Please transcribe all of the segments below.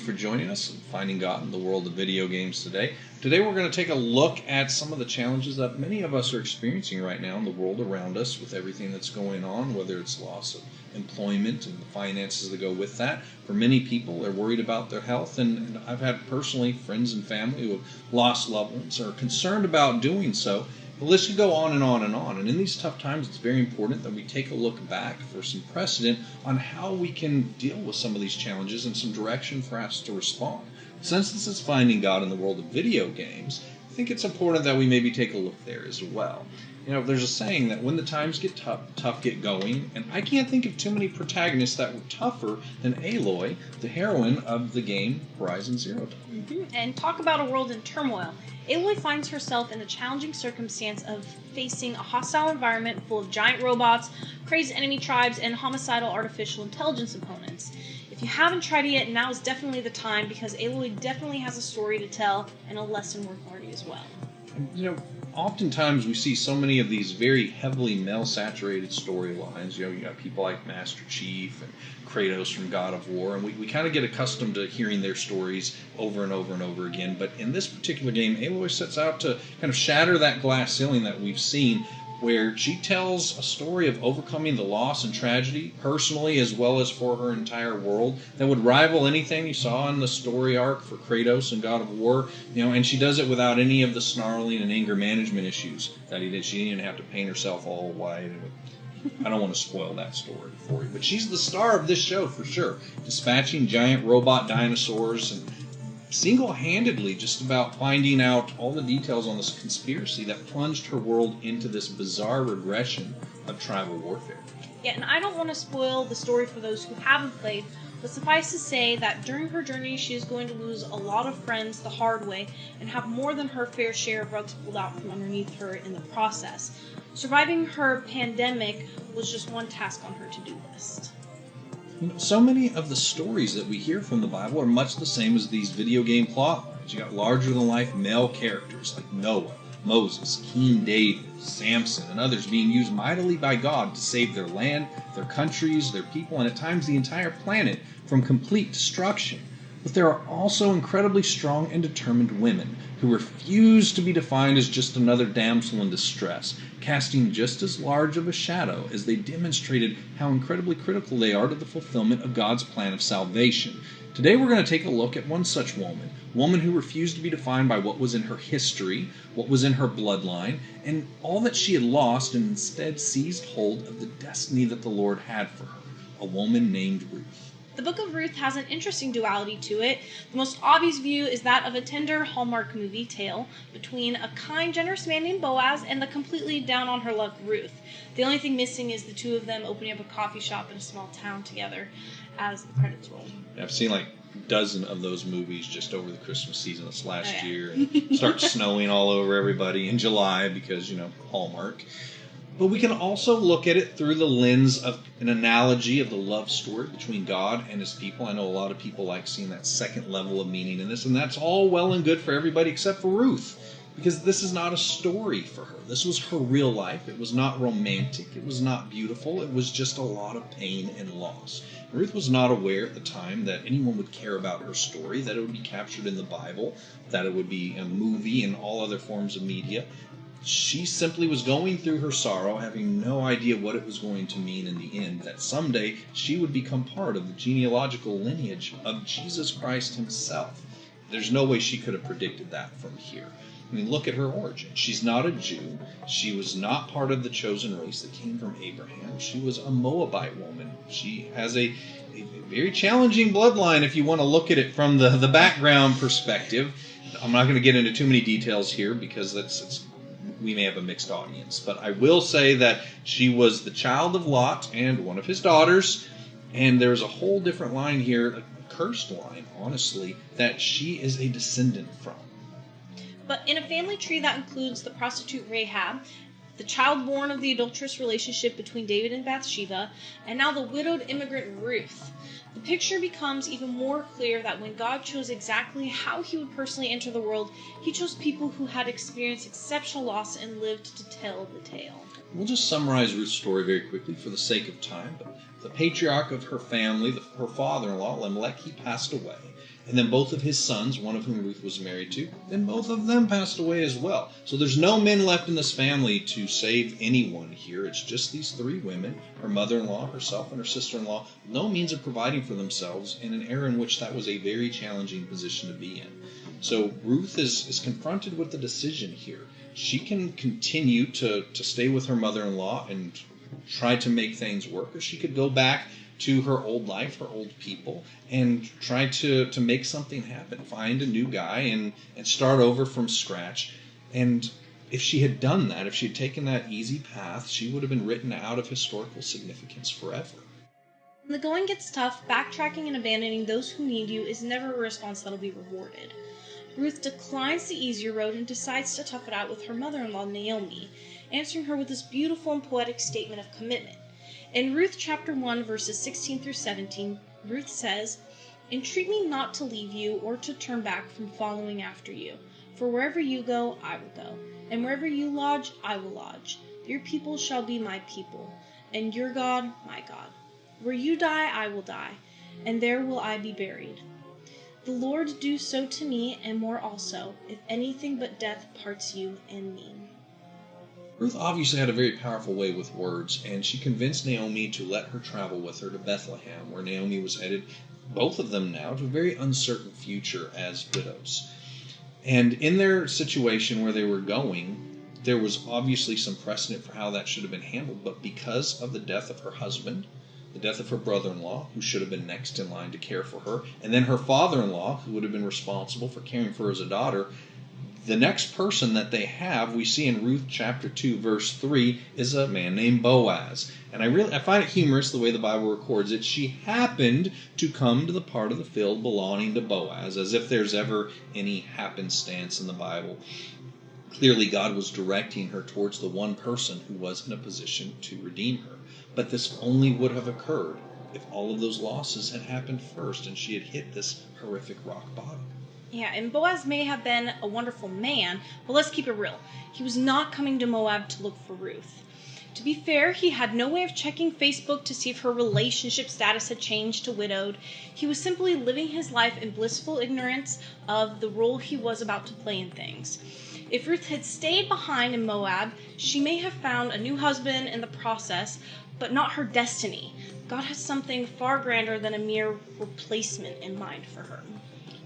for joining us and finding God in the world of video games today. Today we're going to take a look at some of the challenges that many of us are experiencing right now in the world around us with everything that's going on, whether it's loss of employment and the finances that go with that. For many people, they're worried about their health, and I've had personally friends and family who have lost loved ones or are concerned about doing so. The list could go on and on and on. And in these tough times, it's very important that we take a look back for some precedent on how we can deal with some of these challenges and some direction for us to respond. Since this is finding God in the world of video games, I think it's important that we maybe take a look there as well. You know, there's a saying that when the times get tough get going, and I can't think of too many protagonists that were tougher than Aloy, the heroine of the game Horizon Zero Dawn. And talk about a world in turmoil. Aloy finds herself in the challenging circumstance of facing a hostile environment full of giant robots, crazed enemy tribes, and homicidal artificial intelligence opponents. If you haven't tried it yet, now is definitely the time, because Aloy definitely has a story to tell and a lesson worth learning as well. You know, oftentimes we see so many of these very heavily male-saturated storylines. You know, you got people like Master Chief and Kratos from God of War, and we kind of get accustomed to hearing their stories over and over and over again. But in this particular game, Aloy sets out to kind of shatter that glass ceiling that we've seen, where she tells a story of overcoming the loss and tragedy, personally as well as for her entire world, that would rival anything you saw in the story arc for Kratos and God of War. You know, and she does it without any of the snarling and anger management issues that he did. She didn't even have to paint herself all white. I don't want to spoil that story for you, but she's the star of this show for sure, dispatching giant robot dinosaurs and single-handedly just about finding out all the details on this conspiracy that plunged her world into this bizarre regression of tribal warfare. Yeah, and I don't want to spoil the story for those who haven't played, but suffice to say that during her journey she is going to lose a lot of friends the hard way and have more than her fair share of rugs pulled out from underneath her in the process. Surviving her pandemic was just one task on her to-do list. You know, so many of the stories that we hear from the Bible are much the same as these video game plot lines. You got larger-than-life male characters like Noah, Moses, King David, Samson, and others being used mightily by God to save their land, their countries, their people, and at times the entire planet from complete destruction. But there are also incredibly strong and determined women who refuse to be defined as just another damsel in distress, casting just as large of a shadow as they demonstrated how incredibly critical they are to the fulfillment of God's plan of salvation. Today we're going to take a look at one such woman who refused to be defined by what was in her history, what was in her bloodline, and all that she had lost, and instead seized hold of the destiny that the Lord had for her, a woman named Ruth. The book of Ruth has an interesting duality to it. The most obvious view is that of a tender Hallmark movie tale between a kind, generous man named Boaz and the completely down-on-her-luck Ruth. The only thing missing is the two of them opening up a coffee shop in a small town together as the credits roll. I've seen like a dozen of those movies just over the Christmas season this last year. And it starts snowing all over everybody in July because, you know, Hallmark. But we can also look at it through the lens of an analogy of the love story between God and his people. I know a lot of people like seeing that second level of meaning in this, and that's all well and good for everybody except for Ruth, because this is not a story for her. This was her real life. It was not romantic. It was not beautiful. It was just a lot of pain and loss. Ruth was not aware at the time that anyone would care about her story, that it would be captured in the Bible, that it would be a movie and all other forms of media. She simply was going through her sorrow, having no idea what it was going to mean in the end, that someday she would become part of the genealogical lineage of Jesus Christ himself. There's no way she could have predicted that from here. I mean, look at her origin. She's not a Jew. She was not part of the chosen race that came from Abraham. She was a Moabite woman. She has a very challenging bloodline if you want to look at it from the background perspective. I'm not going to get into too many details here because we may have a mixed audience. But I will say that she was the child of Lot and one of his daughters. And there's a whole different line here, a cursed line, honestly, that she is a descendant from. But in a family tree that includes the prostitute Rahab, the child born of the adulterous relationship between David and Bathsheba, and now the widowed immigrant Ruth, the picture becomes even more clear that when God chose exactly how he would personally enter the world, he chose people who had experienced exceptional loss and lived to tell the tale. We'll just summarize Ruth's story very quickly for the sake of time. But the patriarch of her family, her father-in-law, Elimelech, he passed away. And then both of his sons, one of whom Ruth was married to, then both of them passed away as well. So there's no men left in this family to save anyone here. It's just these three women, her mother-in-law, herself, and her sister-in-law, no means of providing for themselves in an era in which that was a very challenging position to be in. So Ruth is confronted with the decision here. She can continue to stay with her mother-in-law and try to make things work, or she could go back to her old life, her old people, and try to make something happen, find a new guy and start over from scratch. And if she had done that, if she had taken that easy path, she would have been written out of historical significance forever. When the going gets tough, backtracking and abandoning those who need you is never a response that'll be rewarded. Ruth declines the easier road and decides to tough it out with her mother-in-law, Naomi, answering her with this beautiful and poetic statement of commitment. In Ruth chapter 1, verses 16 through 17, Ruth says, "Entreat me not to leave you or to turn back from following after you. For wherever you go, I will go, and wherever you lodge, I will lodge. Your people shall be my people, and your God, my God. Where you die, I will die, and there will I be buried. The Lord do so to me, and more also, if anything but death parts you and me." Ruth obviously had a very powerful way with words, and she convinced Naomi to let her travel with her to Bethlehem, where Naomi was headed, both of them now, to a very uncertain future as widows. And in their situation where they were going, there was obviously some precedent for how that should have been handled, but because of the death of her husband, the death of her brother-in-law, who should have been next in line to care for her, and then her father-in-law, who would have been responsible for caring for her as a daughter, the next person that they have, we see in Ruth chapter 2, verse 3, is a man named Boaz. And I find it humorous the way the Bible records it. She happened to come to the part of the field belonging to Boaz, as if there's ever any happenstance in the Bible. Clearly, God was directing her towards the one person who was in a position to redeem her. But this only would have occurred if all of those losses had happened first and she had hit this horrific rock bottom. Yeah, and Boaz may have been a wonderful man, but let's keep it real. He was not coming to Moab to look for Ruth. To be fair, he had no way of checking Facebook to see if her relationship status had changed to widowed. He was simply living his life in blissful ignorance of the role he was about to play in things. If Ruth had stayed behind in Moab, she may have found a new husband in the process, but not her destiny. God has something far grander than a mere replacement in mind for her.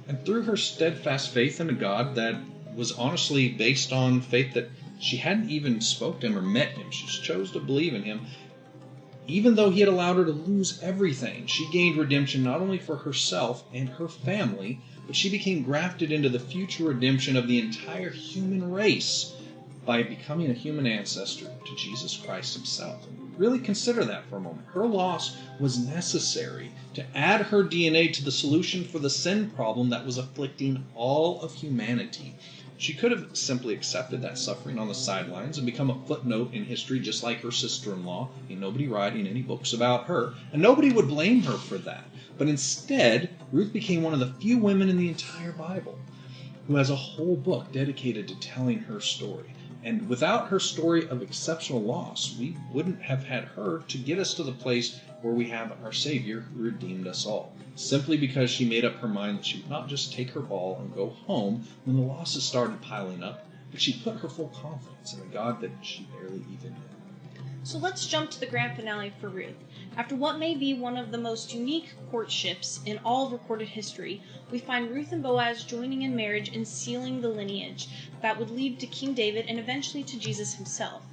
And through her steadfast faith in a God that was honestly based on faith that she hadn't even spoke to him or met him, she chose to believe in him. Even though he had allowed her to lose everything, she gained redemption not only for herself and her family, but she became grafted into the future redemption of the entire human race by becoming a human ancestor to Jesus Christ himself. Really consider that for a moment. Her loss was necessary to add her DNA to the solution for the sin problem that was afflicting all of humanity. She could have simply accepted that suffering on the sidelines and become a footnote in history just like her sister-in-law. Ain't nobody writing any books about her, and nobody would blame her for that. But instead, Ruth became one of the few women in the entire Bible who has a whole book dedicated to telling her story. And without her story of exceptional loss, we wouldn't have had her to get us to the place where we have our Savior who redeemed us all. Simply because she made up her mind that she would not just take her ball and go home when the losses started piling up, but she put her full confidence in a God that she barely even knew. So let's jump to the grand finale for Ruth. After what may be one of the most unique courtships in all of recorded history, we find Ruth and Boaz joining in marriage and sealing the lineage that would lead to King David and eventually to Jesus himself.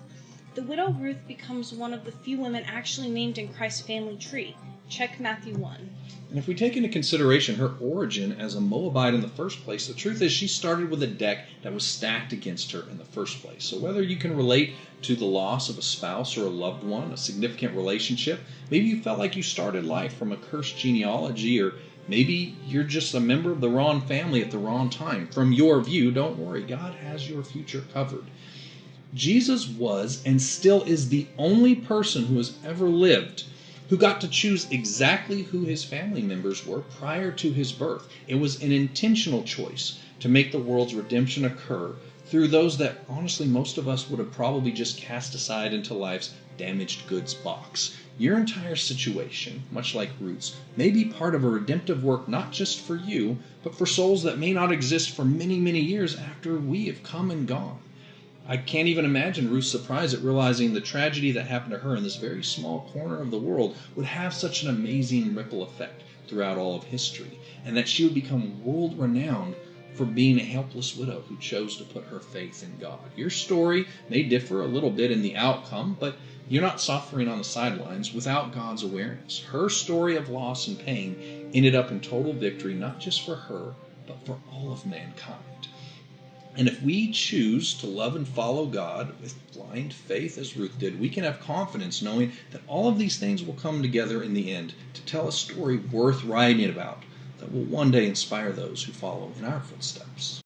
The widow Ruth becomes one of the few women actually named in Christ's family tree. Check Matthew 1. And if we take into consideration her origin as a Moabite in the first place, the truth is she started with a deck that was stacked against her in the first place. So whether you can relate to the loss of a spouse or a loved one, a significant relationship, maybe you felt like you started life from a cursed genealogy, or maybe you're just a member of the wrong family at the wrong time. From your view, don't worry, God has your future covered. Jesus was and still is the only person who has ever lived who got to choose exactly who his family members were prior to his birth. It was an intentional choice to make the world's redemption occur through those that honestly most of us would have probably just cast aside into life's damaged goods box. Your entire situation, much like Ruth's, may be part of a redemptive work not just for you, but for souls that may not exist for many, many years after we have come and gone. I can't even imagine Ruth's surprise at realizing the tragedy that happened to her in this very small corner of the world would have such an amazing ripple effect throughout all of history, and that she would become world-renowned for being a helpless widow who chose to put her faith in God. Your story may differ a little bit in the outcome, but you're not suffering on the sidelines without God's awareness. Her story of loss and pain ended up in total victory, not just for her, but for all of mankind. And if we choose to love and follow God with blind faith as Ruth did, we can have confidence knowing that all of these things will come together in the end to tell a story worth writing about that will one day inspire those who follow in our footsteps.